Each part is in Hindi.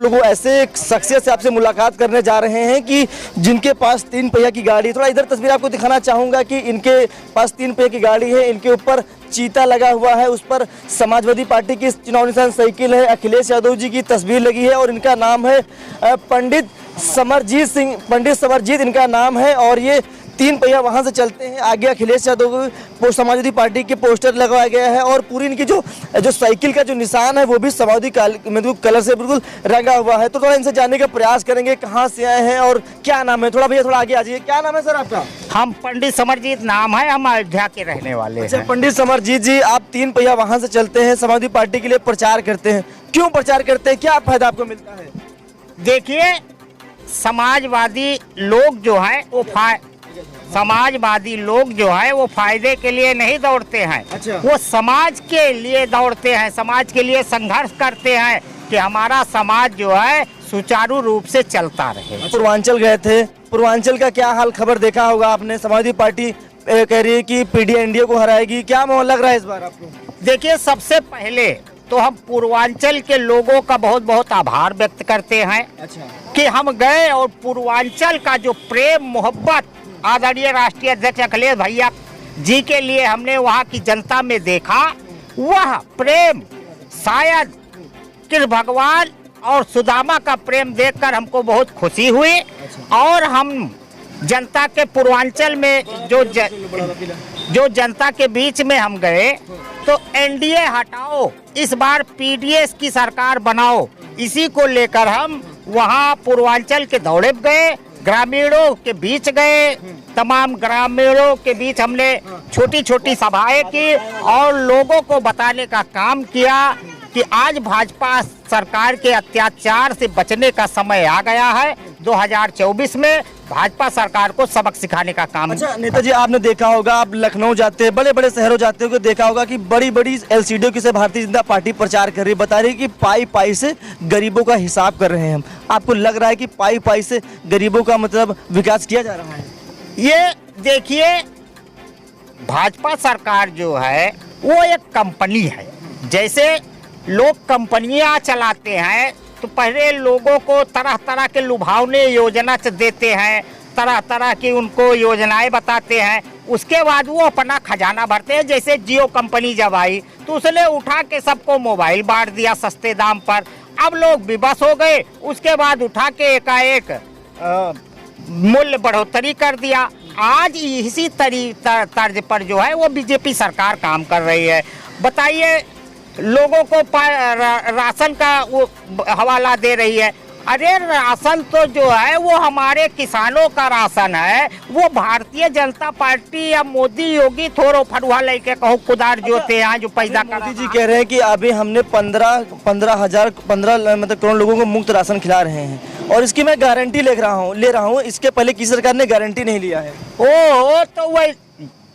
लोग ऐसे एक शख्सियत से आपसे मुलाकात करने जा रहे हैं कि जिनके पास 3 पहिया की गाड़ी। थोड़ा इधर तस्वीर आपको दिखाना चाहूँगा कि इनके पास 3 पहिया की गाड़ी है, इनके ऊपर चीता लगा हुआ है, उस पर समाजवादी पार्टी की चुनाव निशान साइकिल है, अखिलेश यादव जी की तस्वीर लगी है और इनका नाम है पंडित समरजीत सिंह, पंडित समरजीत इनका नाम है। और ये 3 पहिया वहाँ से चलते हैं, आगे अखिलेश यादव समाजवादी पार्टी के पोस्टर लगाया गया है और पूरी इनकी जो साइकिल का जो निशान है वो भी समाजवादी कलर से बिल्कुल रंगा हुआ है। तो थोड़ा इनसे जानने का प्रयास करेंगे कहाँ से आए हैं और क्या नाम है। थोड़ा भैया थोड़ा आगे आ जाइए, क्या नाम है सर आपका? हम पंडित समरजीत नाम है, हम अयोध्या के रहने वाले हैं। अच्छा पंडित समरजीत जी, आप 3 पहिया वहाँ से चलते हैं, समाजवादी पार्टी के लिए प्रचार करते हैं, क्यों प्रचार करते हैं, क्या फायदा आपको मिलता है? देखिए, समाजवादी लोग जो है वो फायदे के लिए नहीं दौड़ते हैं। अच्छा। वो समाज के लिए दौड़ते हैं, समाज के लिए संघर्ष करते हैं कि हमारा समाज जो है सुचारू रूप से चलता रहे। पूर्वांचल गए थे, पूर्वांचल का क्या हाल खबर देखा होगा आपने, समाजवादी पार्टी कह रही है कि पीडीए एनडीए को हराएगी, क्या माहौल लग रहा है इस बार आपको? देखिए, सबसे पहले तो हम पूर्वांचल के लोगों का बहुत बहुत आभार व्यक्त करते हैं। अच्छा। कि हम गए और पूर्वांचल का जो प्रेम मोहब्बत आदरणीय राष्ट्रीय अध्यक्ष अखिलेश भैया जी के लिए हमने वहाँ की जनता में देखा, वह प्रेम शायद कृष्ण भगवान और सुदामा का प्रेम देखकर हमको बहुत खुशी हुई। और हम जनता के पूर्वांचल में जो जनता के बीच में हम गए तो एनडीए हटाओ, इस बार पीडीएस की सरकार बनाओ, इसी को लेकर हम वहाँ पूर्वांचल के दौरे गए, ग्रामीणों के बीच गए, तमाम ग्रामीणों के बीच हमने छोटी छोटी सभाएं की और लोगों को बताने का काम किया कि आज भाजपा सरकार के अत्याचार से बचने का समय आ गया है। 2024 में भाजपा सरकार को सबक सिखाने का काम। अच्छा नेताजी, आपने देखा होगा, आप लखनऊ जाते हैं, बड़े बड़े शहरों जाते हो, देखा होगा कि बड़ी बड़ी एलसीडी की से भारतीय जनता पार्टी प्रचार कर रही है, बता रही है कि पाई पाई से गरीबों का हिसाब कर रहे हैं हम। आपको लग रहा है कि पाई पाई से गरीबों का मतलब विकास किया जा रहा है? ये देखिए, भाजपा सरकार जो है वो एक कंपनी है। जैसे लोग कंपनियां चलाते हैं तो पहले लोगों को तरह तरह के लुभावने योजना देते हैं, तरह तरह की उनको योजनाएं बताते हैं, उसके बाद वो अपना खजाना भरते हैं। जैसे जियो कंपनी जब आई तो उसने उठा के सबको मोबाइल बांट दिया सस्ते दाम पर, अब लोग विवश हो गए, उसके बाद उठा के एकाएक मूल्य बढ़ोतरी कर दिया। आज इसी तर्ज पर जो है वो बीजेपी सरकार काम कर रही है। बताइए, लोगों को राशन का वो हवाला दे रही है। अरे राशन तो जो है वो हमारे किसानों का राशन है, वो भारतीय जनता पार्टी या मोदी योगी थोड़ो फरुहा लेके कहो कुदार जोते हैं जो पैदा कर। मोदी जी कह रहे हैं कि अभी हमने 15 मतलब करोड़ लोगों को मुफ्त राशन खिला रहे हैं और इसकी मैं गारंटी ले रहा हूँ। इसके पहले किसी सरकार ने गारंटी नहीं लिया है। ओह, तो वही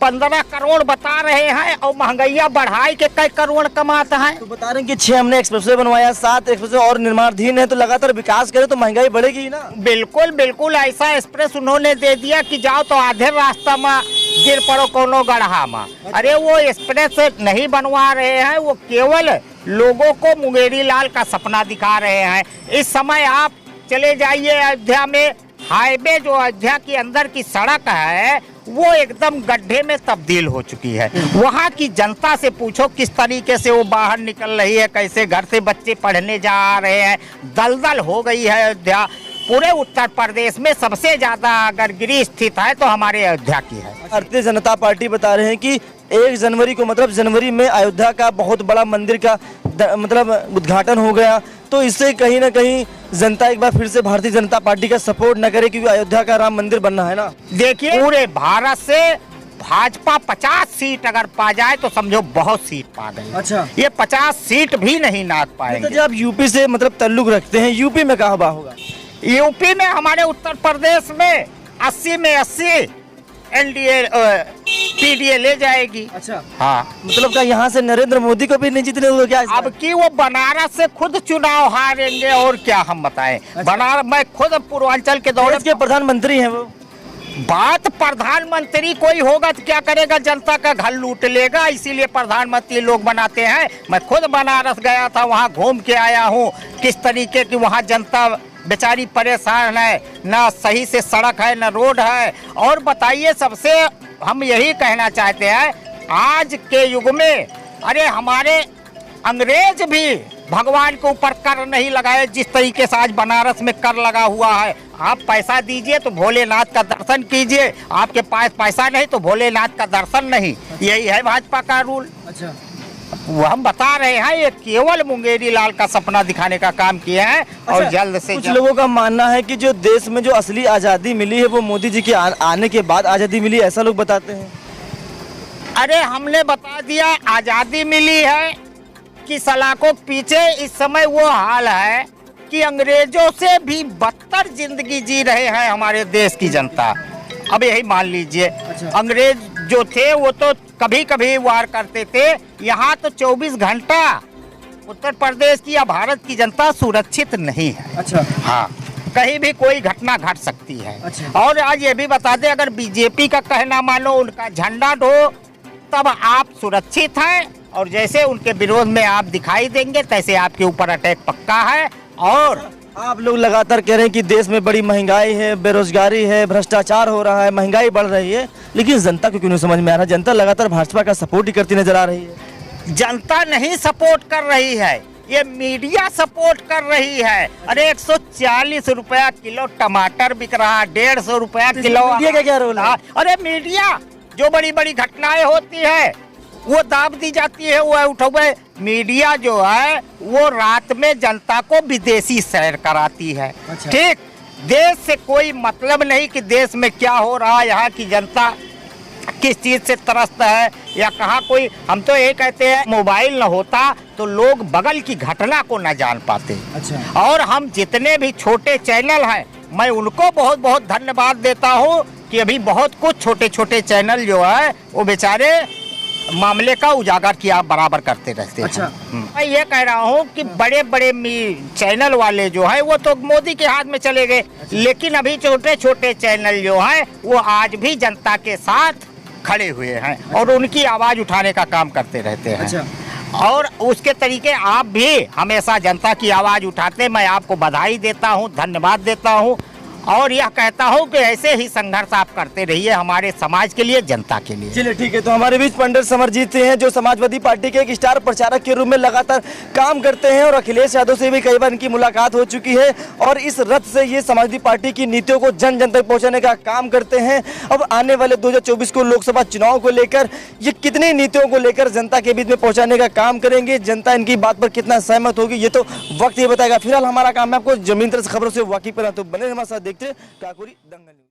15 करोड़ बता रहे हैं और महंगाइयाँ बढ़ाई के कई करोड़ कमाता है। तो बता रहे हैं कि 6 हमने एक्सप्रेसवे बनवाया, 7 एक्सप्रेसवे और निर्माणाधीन है, तो लगातार विकास करे तो महंगाई बढ़ेगी ही ना। बिल्कुल बिल्कुल, ऐसा एक्सप्रेस उन्होंने दे दिया कि जाओ तो आधे रास्ता में गिर पड़ो कोनो गढ़ा में। अरे वो एक्सप्रेस नहीं बनवा रहे हैं, वो केवल लोगों को मुंगेरी लाल का सपना दिखा रहे हैं। इस समय आप चले जाइए अयोध्या में, हाईवे जो अयोध्या के अंदर की सड़क है वो एकदम गड्ढे में तब्दील हो चुकी है। वहाँ की जनता से पूछो किस तरीके से वो बाहर निकल रही है, कैसे घर से बच्चे पढ़ने जा रहे हैं, दलदल हो गई है अयोध्या। पूरे उत्तर प्रदेश में सबसे ज्यादा अगर गिरी स्थित है तो हमारे अयोध्या की है। भारतीय जनता पार्टी बता रहे हैं कि 1 जनवरी को मतलब जनवरी में अयोध्या का बहुत बड़ा मंदिर का मतलब उद्घाटन हो गया, तो इससे कहीं ना कहीं जनता एक बार फिर से भारतीय जनता पार्टी का सपोर्ट न करे, क्योंकि अयोध्या का राम मंदिर बनना है ना। देखिए, पूरे भारत से भाजपा 50 सीट अगर पा जाए तो समझो बहुत सीट पा गई। अच्छा, ये 50 सीट भी नहीं नाप पाएंगे। तो जब यूपी से मतलब ताल्लुक रखते हैं, यूपी में कहाँ बा होगा? यूपी में हमारे उत्तर प्रदेश में 80 में 80 एनडीए पीडीए ले जाएगी। अच्छा, हाँ, मतलब क्या यहाँ से नरेंद्र मोदी को भी नहीं जीतने होगा क्या? अब की वो बनारस से खुद चुनाव हारेंगे और क्या हम बताएं। अच्छा। बनारस, मैं खुद पूर्वांचल के दौरे के प्रधानमंत्री हैं वो। बात प्रधानमंत्री कोई होगा तो क्या करेगा, जनता का घर लूट लेगा, इसीलिए प्रधानमंत्री लोग बनाते हैं। मैं खुद बनारस गया था, वहाँ घूम के आया हूँ किस तरीके की वहाँ जनता बेचारी परेशान है, ना सही से सड़क है ना रोड है। और बताइए, सबसे हम यही कहना चाहते हैं आज के युग में, अरे हमारे अंग्रेज भी भगवान के ऊपर कर नहीं लगाए जिस तरीके से आज बनारस में कर लगा हुआ है। आप पैसा दीजिए तो भोलेनाथ का दर्शन कीजिए, आपके पास पैसा नहीं तो भोलेनाथ का दर्शन नहीं। यही है भाजपा का रूल। अच्छा, वो हम बता रहे हैं, ये केवल मुंगेरी लाल का सपना दिखाने का काम किए हैं। और जल्द से कुछ लोगों का मानना है कि जो देश में जो असली आज़ादी मिली है वो मोदी जी के आने के बाद आज़ादी मिली, ऐसा लोग बताते हैं। अरे हमने बता दिया, आज़ादी मिली है कि सलाखों के पीछे इस समय वो हाल है कि अंग्रेजों से भी बदतर जिंदगी जी रहे हैं हमारे देश की जनता। अब यही मान लीजिए, अंग्रेज जो थे वो तो कभी कभी वार करते थे, यहाँ तो 24 घंटा उत्तर प्रदेश की या भारत की जनता सुरक्षित नहीं है। अच्छा, हाँ, कहीं भी कोई घटना घट सकती है। अच्छा। और आज ये भी बता दें, अगर बीजेपी का कहना मानो, उनका झंडा ढो, तब आप सुरक्षित हैं। और जैसे उनके विरोध में आप दिखाई देंगे तैसे आपके ऊपर अटैक पक्का है। और आप लोग लगातार कह रहे हैं कि देश में बड़ी महंगाई है, बेरोजगारी है, भ्रष्टाचार हो रहा है, महंगाई बढ़ रही है, लेकिन जनता को क्यों नहीं समझ में आ रहा? जनता लगातार भाजपा का सपोर्ट ही करती नजर आ रही है। जनता नहीं सपोर्ट कर रही है, ये मीडिया सपोर्ट कर रही है। अरे 140 रुपया किलो टमाटर बिक रहा, 150 रुपया किलो। मीडिया का क्या रोल है? अरे मीडिया जो बड़ी बड़ी घटनाएं होती है वो दाब दी जाती है, वो उठे। मीडिया जो है वो रात में जनता को विदेशी सैर कराती है। अच्छा। ठीक, देश से कोई मतलब नहीं कि देश में क्या हो रहा है, यहाँ की जनता किस चीज से त्रस्त है या कहाँ कोई। हम तो ये कहते हैं, मोबाइल न होता तो लोग बगल की घटना को न जान पाते। अच्छा। और हम जितने भी छोटे चैनल हैं, मैं उनको बहुत बहुत धन्यवाद देता हूँ कि अभी बहुत कुछ छोटे छोटे चैनल जो है वो बेचारे मामले का उजागर किया बराबर करते रहते हैं। अच्छा। मैं ये कह रहा हूँ कि बड़े बड़े चैनल वाले जो है वो तो मोदी के हाथ में चले गए। अच्छा। लेकिन अभी छोटे छोटे चैनल जो हैं वो आज भी जनता के साथ खड़े हुए हैं। अच्छा। और उनकी आवाज उठाने का काम करते रहते हैं। अच्छा। और उसके तरीके आप भी हमेशा जनता की आवाज उठाते, मैं आपको बधाई देता हूँ, धन्यवाद देता हूँ। और यह कहता हूं कि ऐसे ही संघर्ष आप करते रहिए हमारे समाज के लिए, जनता के लिए। चलिए ठीक है, तो हमारे बीच पंडित समरजीत सिंह हैं जो समाजवादी पार्टी के एक स्टार प्रचारक के रूप में लगातार काम करते हैं और अखिलेश यादव से भी कई बार इनकी मुलाकात हो चुकी है और इस रथ से ये समाजवादी पार्टी की नीतियों को जन जन तक पहुंचाने का काम करते हैं। अब आने वाले 2024 को लोकसभा चुनाव को लेकर ये कितनी नीतियों को लेकर जनता के बीच में पहुंचाने का काम करेंगे, जनता इनकी बात पर कितना सहमत होगी, ये तो वक्त ही बताएगा। फिलहाल हमारा काम है आपको जमीन तरह से खबरों से वाकिफ करना, तो बने हमारे साथ। देखते काकोरी दंगल।